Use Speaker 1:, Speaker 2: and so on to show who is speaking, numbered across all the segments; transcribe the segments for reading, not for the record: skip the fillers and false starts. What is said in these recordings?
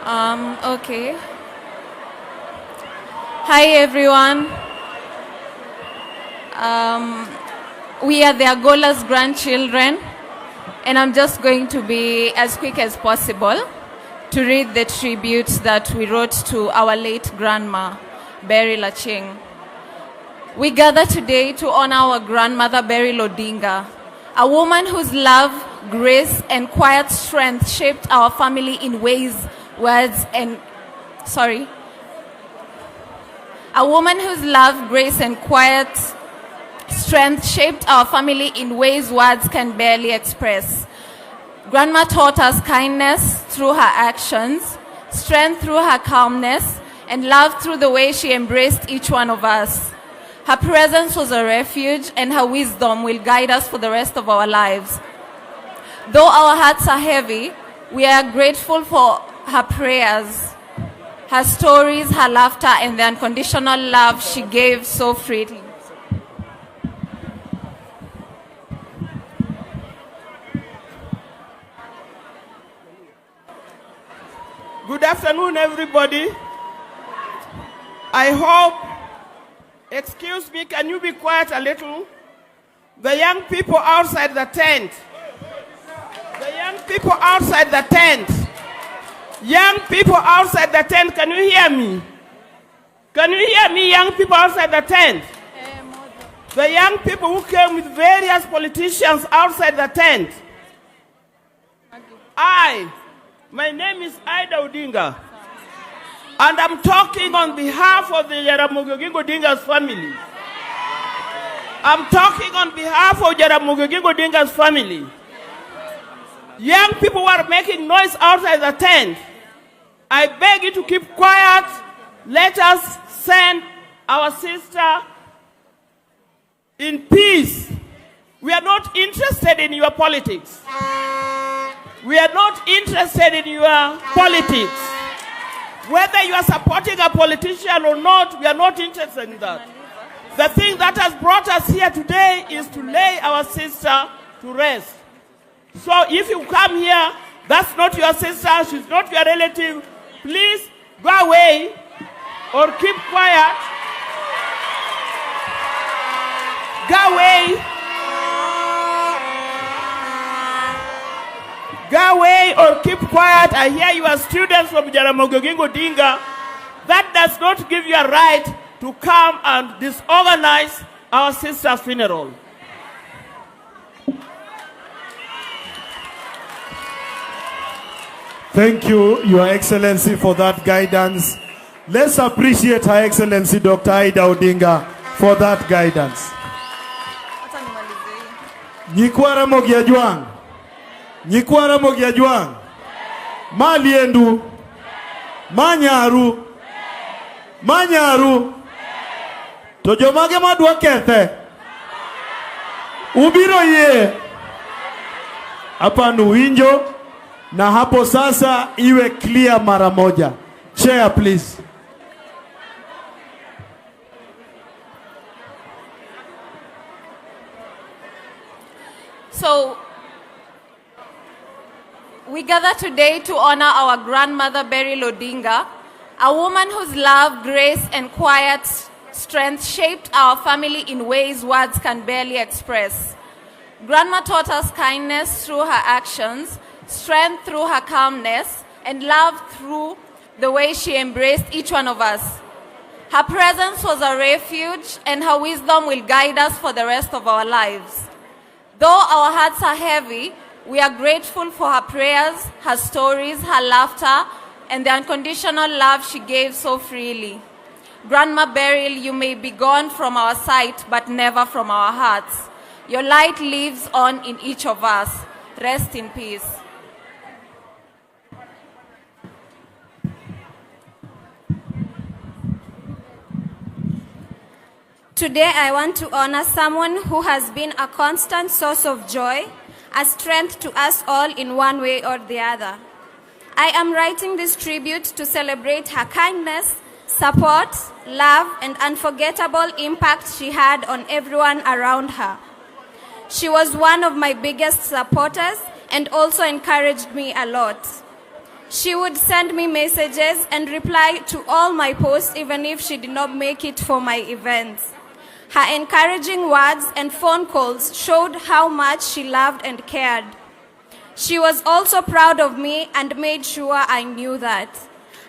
Speaker 1: Okay. Hi, everyone. We are the Agola's grandchildren, and I'm just going to be as quick as possible to read the tributes that we wrote to our late grandma, Beryl Acheng. We gather today to honor our grandmother, Beryl Odinga, a woman whose love, grace, and quiet strength shaped our family in ways, words, and... A woman whose love, grace, and quiet strength shaped our family in ways words can barely express. Grandma taught us kindness through her actions, strength through her calmness, and love through the way she embraced each one of us. Her presence was a refuge, and her wisdom will guide us for the rest of our lives. Though our hearts are heavy, we are grateful for her prayers, her stories, her laughter, and the unconditional love she gave so freely.
Speaker 2: Good afternoon, everybody. I hope, excuse me, can you be quiet a little? The young people outside the tent. The young people outside the tent. Young people outside the tent, can you hear me? Can you hear me, young people outside the tent? The young people who came with various politicians outside the tent. My name is IDA Odinga, and I'm talking on behalf of the Jaramogi Odinga's family. I'm talking on behalf of Jaramogi Odinga's family. Young people who are making noise outside the tent, I beg you to keep quiet. Let us send our sister in peace. We are not interested in your politics. We are not interested in your politics. Whether you are supporting a politician or not, we are not interested in that. The thing that has brought us here today is to lay our sister to rest. So if you come here, that's not your sister, she's not your relative, please go away or keep quiet. Go away. Go away or keep quiet. I hear you are students from Jaramogi Odinga. That does not give you a right to come and disorganize our sister's funeral.
Speaker 3: Thank you, Your Excellency, for that guidance. Let's appreciate Her Excellency Dr. Ida Odinga for that guidance. Nyikwara Mogia Juang. Nyikwara Mogia Juang. Maliendu. Manyaru. Manyaru. Tojomage madwa kethe. Ubiro ye. Hapa nuwinjo. Na hapo sasa iwe clear mara moja. Chair, please.
Speaker 1: So, we gather today to honor our grandmother, Beryl Odinga, a woman whose love, grace, and quiet strength shaped our family in ways words can barely express. Grandma taught us kindness through her actions, strength through her calmness, and love through the way she embraced each one of us. Her presence was a refuge, and her wisdom will guide us for the rest of our lives. Though our hearts are heavy, we are grateful for her prayers, her stories, her laughter, and the unconditional love she gave so freely. Grandma Beryl, you may be gone from our sight, but never from our hearts. Your light lives on in each of us. Rest in peace.
Speaker 4: Today I want to honor someone who has been a constant source of joy, a strength to us all in one way or the other. I am writing this tribute to celebrate her kindness, support, love, and unforgettable impact she had on everyone around her. She was one of my biggest supporters and also encouraged me a lot. She would send me messages and reply to all my posts even if she did not make it for my events. Her encouraging words and phone calls showed how much she loved and cared. She was also proud of me and made sure I knew that.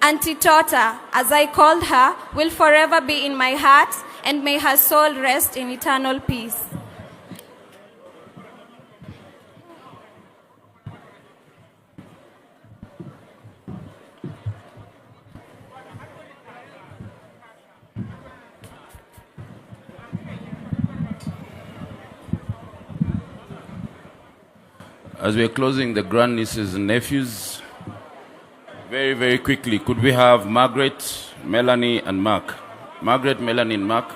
Speaker 4: Auntie Tota, as I called her, will forever be in my heart, and may her soul rest in eternal peace.
Speaker 5: As we are closing, the grandnieces and nephews, very, very quickly, could we have Margaret, Melanie, and Mark? Margaret, Melanie, and Mark.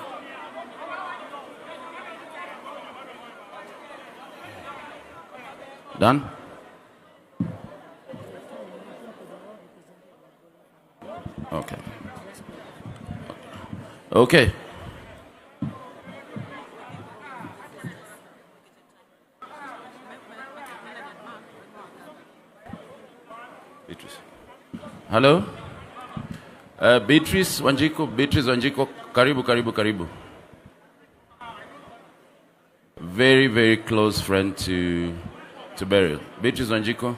Speaker 5: Done? Okay. Okay. Beatrice. Hello? Beatrice Wanjiko, karibu, karibu, karibu. Very, very close friend to Beryl. Beatrice Wanjiko.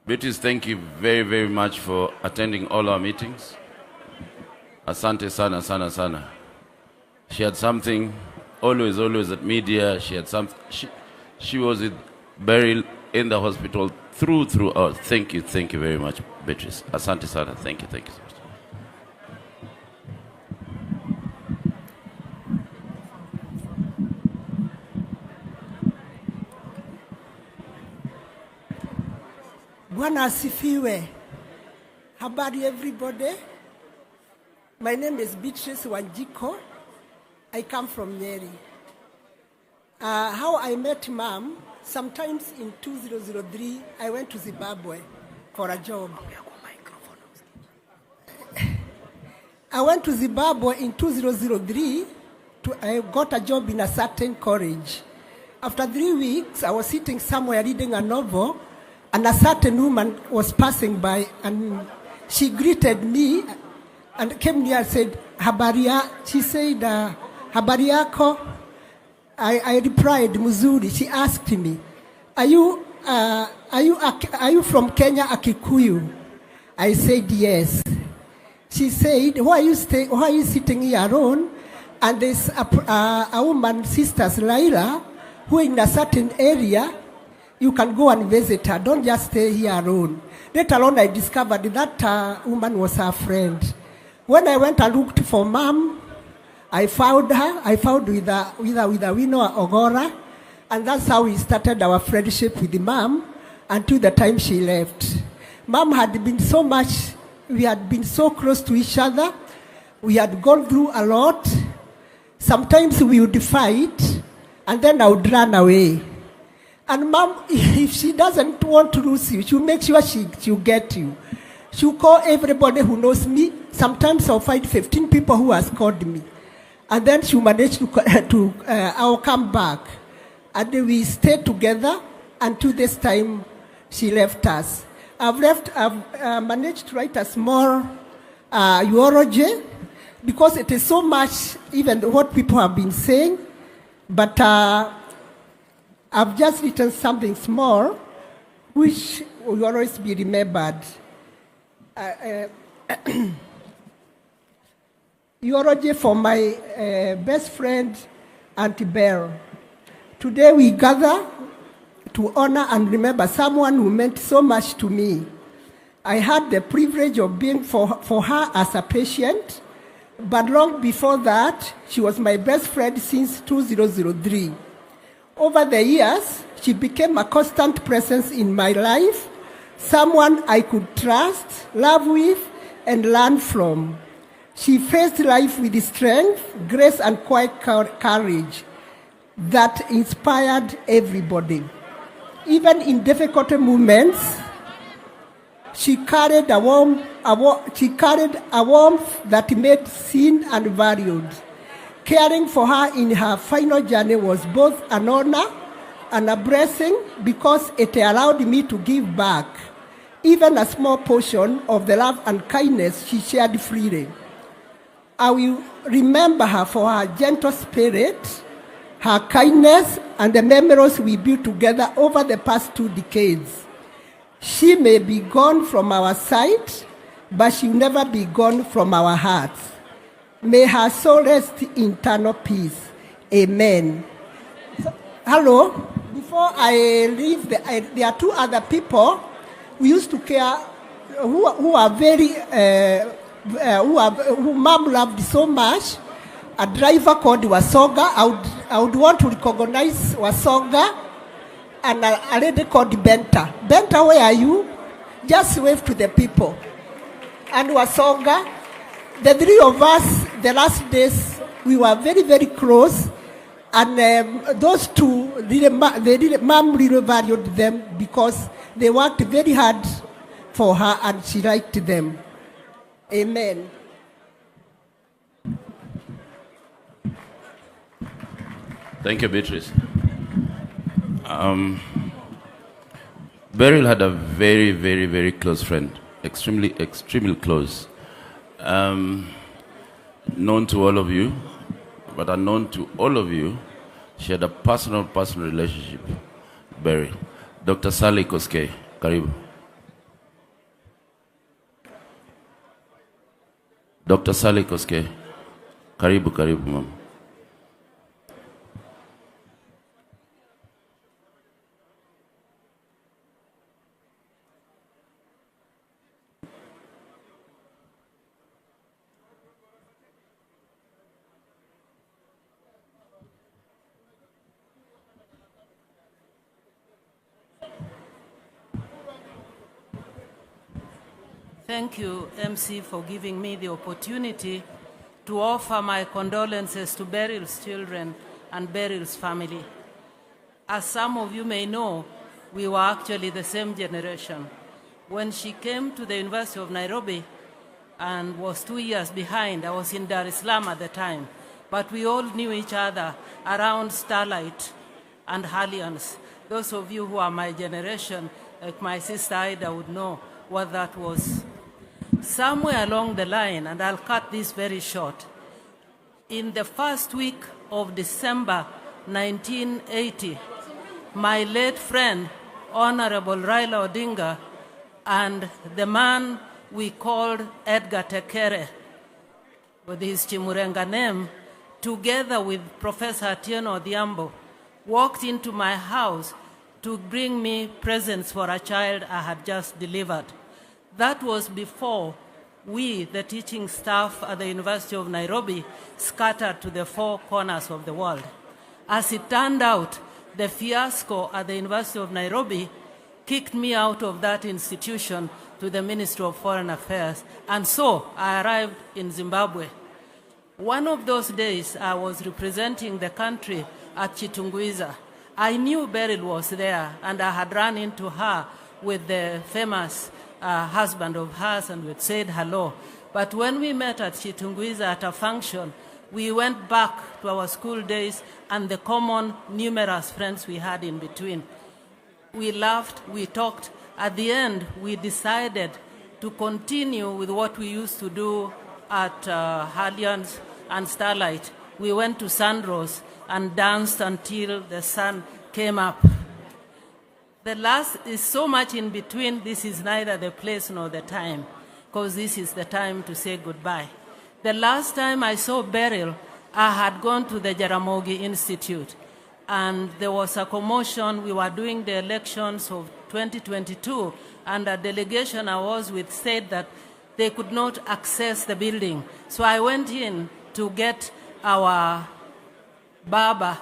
Speaker 5: Beatrice, thank you very, very much for attending all our meetings. Asante sana, sana, sana. She had something, always at media. She had something. She was with Beryl in the hospital throughout. Thank you very much, Beatrice. Asante sana. Thank you so much.
Speaker 6: Bwana asifiwe. Habari everybody. My name is Beatrice Wanjiko. I come from Nyeri. How I met Mom, sometimes in 2003, I went to Zimbabwe for a job. I went to Zimbabwe in 2003. I got a job in a certain college. After 3 weeks, I was sitting somewhere reading a novel, and a certain woman was passing by, and she greeted me and came near and said, Habaria. She said, Habariako. I replied, Muzuri. She asked me, are you from Kenya, Akikuyu? I said, yes. She said, why are you sitting here alone? And there's a woman, Sisters Laila, who in a certain area, you can go and visit her. Don't just stay here alone. Later on, I discovered that woman was her friend. When I went and looked for Mom, I found her. I found with a Wino Ogora, and that's how we started our friendship with the Mom until the time she left. Mom had been so much. We had been so close to each other. We had gone through a lot. Sometimes we would fight, and then I would run away. And Mom, if she doesn't want to lose you, she'll make sure she'll get you. She'll call everybody who knows me. Sometimes I'll find 15 people who has called me. And then she'll manage I'll come back. And then we stayed together until this time she left us. I've managed to write a small eulogy because it is so much, even what people have been saying. But I've just written something small, which will always be remembered. Eulogy for my best friend, Auntie Beryl. Today we gather to honor and remember someone who meant so much to me. I had the privilege of being for her as a patient, but long before that, she was my best friend since 2003. Over the years, she became a constant presence in my life, someone I could trust, love with, and learn from. She faced life with strength, grace, and quiet courage that inspired everybody. Even in difficult moments, she carried a warmth that made seen and valued. Caring for her in her final journey was both an honor and a blessing because it allowed me to give back, even a small portion of the love and kindness she shared freely. I will remember her for her gentle spirit, her kindness, and the memories we built together over the past 2 decades. She may be gone from our sight, but she'll never be gone from our hearts. May her soul rest in eternal peace. Amen. Hello. Before I leave, there are 2 other people we used to care who are very who Mom loved so much. A driver called Wasoga. I would want to recognize Wasoga, and a lady called Benta. Benta, where are you? Just wave to the people. And Wasoga, the 3 of us, the last days, we were very, very close. And those 2, Mom really valued them because they worked very hard for her and she liked them. Amen.
Speaker 5: Thank you, Beatrice. Beryl had a very, very, very close friend, extremely, extremely close. Known to all of you, but unknown to all of you, she had a personal relationship. Beryl. Dr. Sally Koskei, karibu. Dr. Sally Koskei, karibu, mama.
Speaker 7: Thank you, MC, for giving me the opportunity to offer my condolences to Beryl's children and Beryl's family. As some of you may know, we were actually the same generation. When she came to the University of Nairobi and was 2 years behind, I was in Dar es Salaam at the time, but we all knew each other around Starlight and Alliance. Those of you who are my generation, like my sister Ida, would know what that was. Somewhere along the line, and I'll cut this very short, in the first week of December 1980, my late friend, Honorable Raila Odinga, and the man we called Edgar Tekere, with his Chimurenga name, together with Professor Atieno Odhiambo, walked into my house to bring me presents for a child I had just delivered. That was before we, the teaching staff at the University of Nairobi, scattered to the 4 corners of the world. As it turned out, the fiasco at the University of Nairobi kicked me out of that institution to the Ministry of Foreign Affairs, and so I arrived in Zimbabwe. One of those days, I was representing the country at Chitungwiza. I knew Beryl was there, and I had run into her with the famous husband of hers, and we'd said hello. But when we met at Chitungwiza at a function, we went back to our school days and the common numerous friends we had in between. We laughed, we talked. At the end, we decided to continue with what we used to do at Alliance and Starlight. We went to Sandros and danced until the sun came up. The last is so much in between, this is neither the place nor the time, because this is the time to say goodbye. The last time I saw Beryl, I had gone to the Jaramogi Institute, and there was a commotion. We were doing the elections of 2022, and a delegation I was with said that they could not access the building. So I went in to get our Baba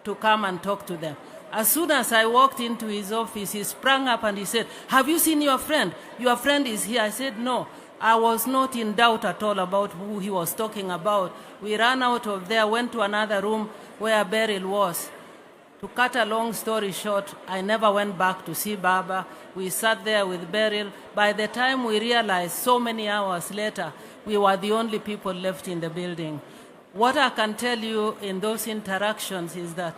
Speaker 7: to come and talk to them. As soon as I walked into his office, he sprang up and he said, "Have you seen your friend? Your friend is here." I said, "No." I was not in doubt at all about who he was talking about. We ran out of there, went to another room where Beryl was. To cut a long story short, I never went back to see Baba. We sat there with Beryl. By the time we realized, so many hours later, we were the only people left in the building. What I can tell you in those interactions is that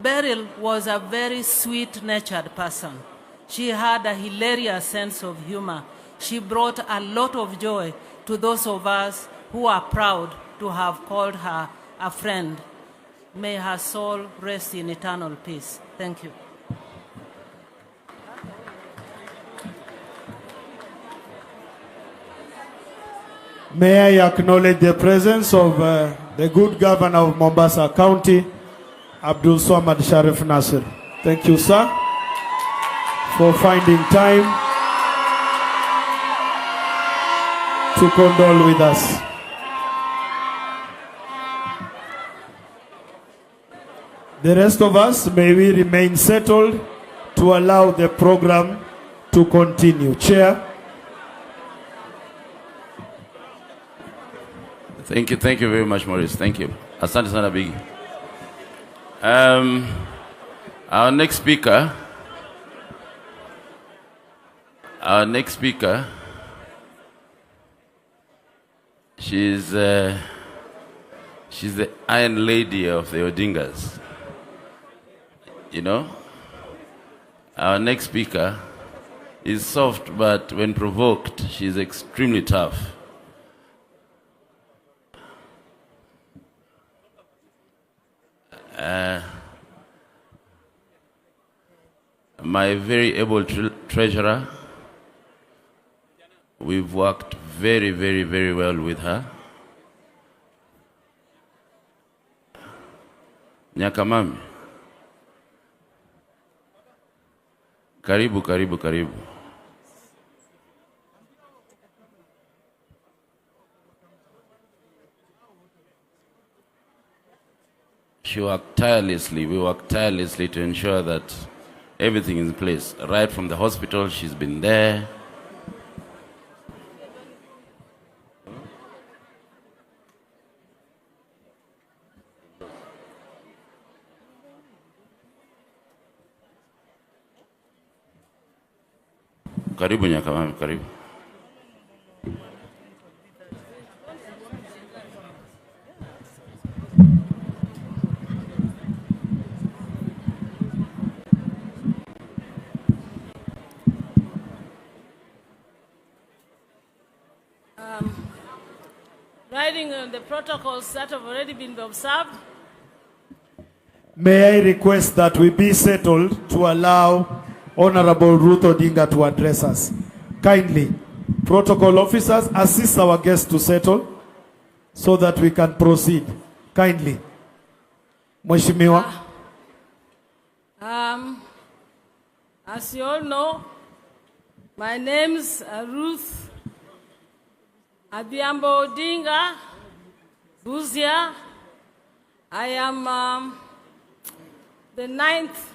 Speaker 7: Beryl was a very sweet-natured person. She had a hilarious sense of humor. She brought a lot of joy to those of us who are proud to have called her a friend. May her soul rest in eternal peace. Thank you.
Speaker 3: May I acknowledge the presence of the good governor of Mombasa County, Abdul Swamad Sharif Nasir. Thank you, sir, for finding time to condole with us. The rest of us, may we remain settled to allow the program to continue. Chair.
Speaker 5: Thank you very much, Maurice. Thank you. Asante sana Bigi. Our next speaker, she's the Iron Lady of the Odingas. You know, our next speaker is soft, but when provoked, she's extremely tough. My very able treasurer, we've worked very, very, very well with her. Nyakamami. Karibu, karibu, karibu. We worked tirelessly to ensure that everything is in place. Right from the hospital, she's been there. Karibu Nyakamami, karibu.
Speaker 7: Riding on the protocols that have already been observed.
Speaker 3: May I request that we be settled to allow Honorable Ruth Odinga to address us. Kindly, protocol officers, assist our guests to settle so that we can proceed. Kindly. Mheshimiwa.
Speaker 7: As you all know, my name's Ruth Adhiambo Odinga, Buzia. I am the 9th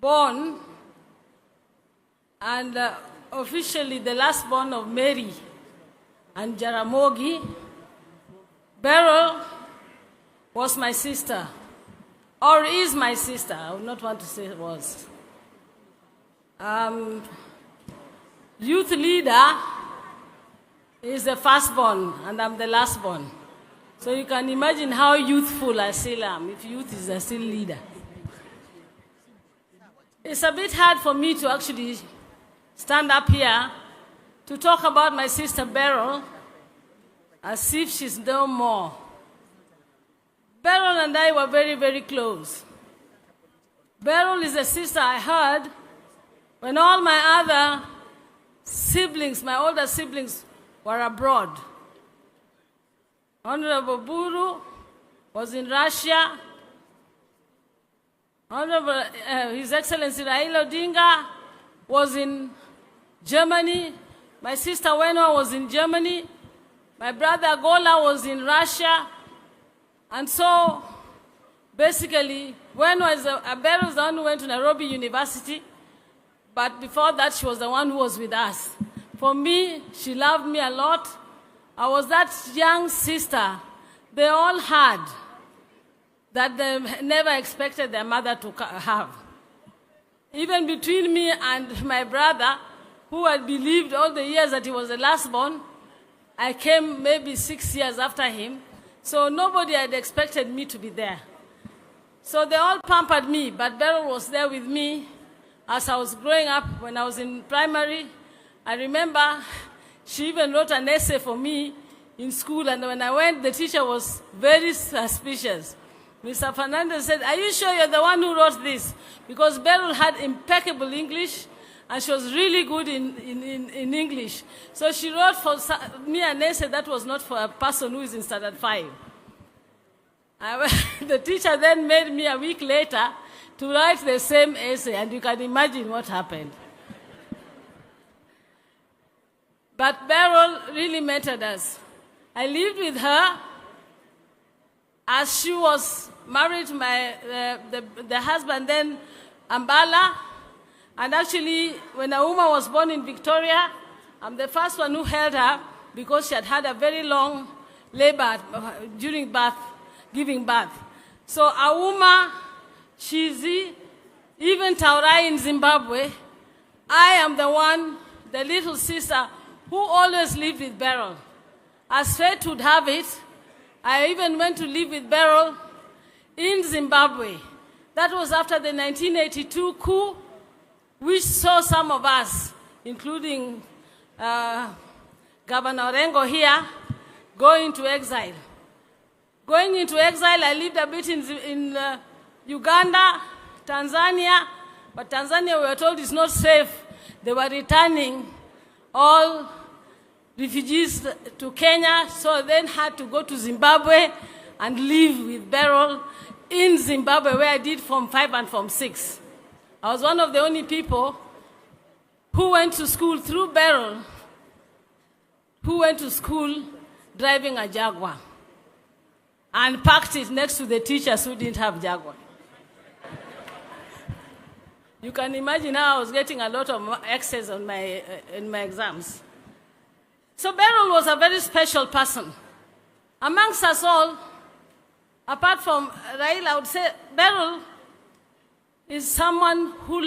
Speaker 7: born and officially the last born of Mary and Jaramogi. Beryl was my sister, or is my sister. I would not want to say it was. Youth leader is the firstborn, and I'm the lastborn. So you can imagine how youthful I still am, if youth is still leader. It's a bit hard for me to actually stand up here to talk about my sister Beryl as if she's no more. Beryl and I were very, very close. Beryl is a sister I had when all my other siblings, my older siblings, were abroad. Honorable Buru was in Russia. Honorable His Excellency Raila Odinga was in Germany. My sister Wenwa was in Germany. My brother Gola was in Russia. And so, basically, Beryl was the one who went to Nairobi University. But before that, she was the one who was with us. For me, she loved me a lot. I was that young sister they all had that they never expected their mother to have. Even between me and my brother, who had believed all the years that he was the lastborn, I came maybe 6 years after him, so nobody had expected me to be there. So they all pampered me, but Beryl was there with me as I was growing up. When I was in primary, I remember she even wrote an essay for me in school, and when I went, the teacher was very suspicious. Mr. Fernandez said, "Are you sure you're the one who wrote this?" Because Beryl had impeccable English, and she was really good in English. So she wrote for me an essay that was not for a person who is in standard 5. The teacher then made me a week later to write the same essay, and you can imagine what happened. But Beryl really mentored us. I lived with her as she was married to the husband then, Ambala. And actually, when a woman was born in Victoria, I'm the first one who held her because she had had a very long labor during birth, giving birth. So Auma, Chizi, even Taurai in Zimbabwe, I am the one, the little sister, who always lived with Beryl. As fate would have it, I even went to live with Beryl in Zimbabwe. That was after the 1982 coup, which saw some of us, including Governor Orengo here, go into exile. Going into exile, I lived a bit in Uganda, Tanzania, but Tanzania, we were told, is not safe. They were returning all refugees to Kenya, so I then had to go to Zimbabwe and live with Beryl in Zimbabwe, where I did Form 5 and Form 6. I was one of the only people who went to school through Beryl, who went to school driving a Jaguar and parked it next to the teachers who didn't have Jaguar. You can imagine how I was getting a lot of X's on in my exams. So Beryl was a very special person. Amongst us all, apart from Raila, I would say Beryl is someone who